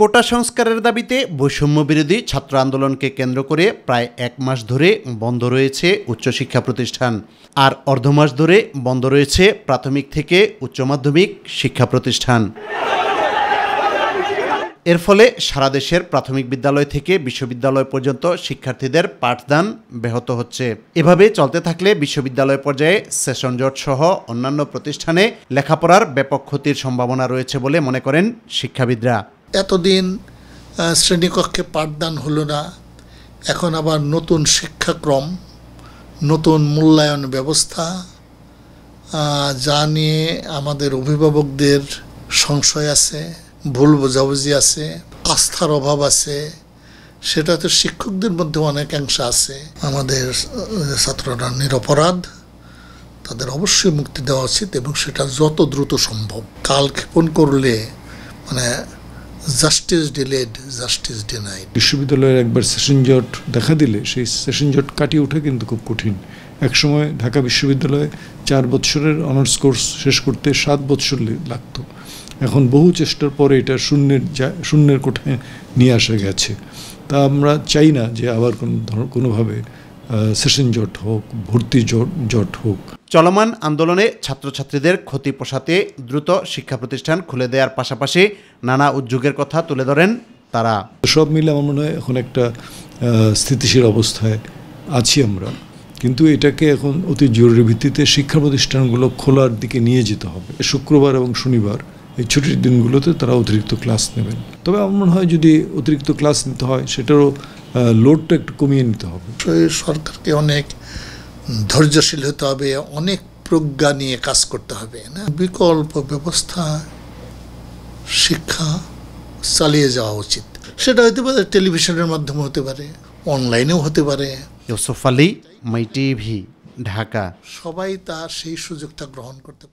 কোটা সংস্কারের দাবিতে বৈষম্য বিরোধী ছাত্র আন্দোলনকে কেন্দ্র করে প্রায় এক মাস ধরে বন্ধ রয়েছে উচ্চশিক্ষা প্রতিষ্ঠান, আর অর্ধ মাস ধরে বন্ধ রয়েছে প্রাথমিক থেকে উচ্চ মাধ্যমিক শিক্ষা প্রতিষ্ঠান। এর ফলে সারা দেশের প্রাথমিক বিদ্যালয় থেকে বিশ্ববিদ্যালয় পর্যন্ত শিক্ষার্থীদের পাঠদান ব্যাহত হচ্ছে। এভাবে চলতে থাকলে বিশ্ববিদ্যালয় পর্যায়ে সেশন জট সহ অন্যান্য প্রতিষ্ঠানে লেখাপড়ার ব্যাপক ক্ষতির সম্ভাবনা রয়েছে বলে মনে করেন শিক্ষাবিদরা। এতদিন শ্রেণীকক্ষে পাঠদান হলো না, এখন আবার নতুন শিক্ষাক্রম, নতুন মূল্যায়ন ব্যবস্থা, যা নিয়ে আমাদের অভিভাবকদের সংশয় আছে, ভুল বোঝাবুঝি আছে, আস্থার অভাব আছে। সেটা তো শিক্ষকদের মধ্যে অনেকাংশ আছে। আমাদের ছাত্ররা নিরপরাধ, তাদের অবশ্যই মুক্তি দেওয়া উচিত এবং সেটা যত দ্রুত সম্ভব। কালক্ষেপণ করলে জাস্টিস ডিলেড, জাস্টিস ডিনাইড। বিশ্ববিদ্যালয়ের একবার সেশন জট দেখা দিলে সেই সেশন জট কাটিয়ে ওঠা কিন্তু খুব কঠিন। একসময় ঢাকা বিশ্ববিদ্যালয়ে 4 বছরের অনার্স কোর্স শেষ করতে 7 বছর লাগতো। এখন বহু চেষ্টার পরে এটা শূন্যের কোঠায় নিয়ে আসা গেছে। তা আমরা চাই না যে আবার কোনোভাবে সেশন জট হোক, ভর্তি জট হোক। চলমান আন্দোলনে ছাত্রছাত্রীদের ক্ষতি পোষাতে দ্রুত শিক্ষা প্রতিষ্ঠান খুলে দেওয়ার পাশাপাশি নানা উদ্যোগের কথা তুলে ধরেন তারা। সব মিলে আমার মনে হয় এখন একটা স্থিতিশীল অবস্থায় আছি আমরা, কিন্তু এটাকে এখন অতি জরুরি ভিত্তিতে শিক্ষা প্রতিষ্ঠানগুলো খোলার দিকে নিয়ে যেতে হবে। শুক্রবার এবং শনিবার এই ছুটির দিনগুলোতে তারা অতিরিক্ত ক্লাস নেবেন। তবে আমার মনে হয় যদি অতিরিক্ত ক্লাস নিতে হয় সেটারও লোডটা একটু কমিয়ে নিতে হবে। সরকারকে অনেক ধৈর্যশীল হতে হবে, অনেক প্রজ্ঞা নিয়ে কাজ করতে হবে না। বিকল্প ব্যবস্থা শিক্ষা চালিয়ে যাওয়া উচিত। সেটা হতে পারে টেলিভিশনের মাধ্যমে, হতে পারে অনলাইনেও হতে পারে। ইউসুফ আলী, মাই টিভি, ঢাকা। সবাই তার সেই সুযোগটা গ্রহণ করতে পারে।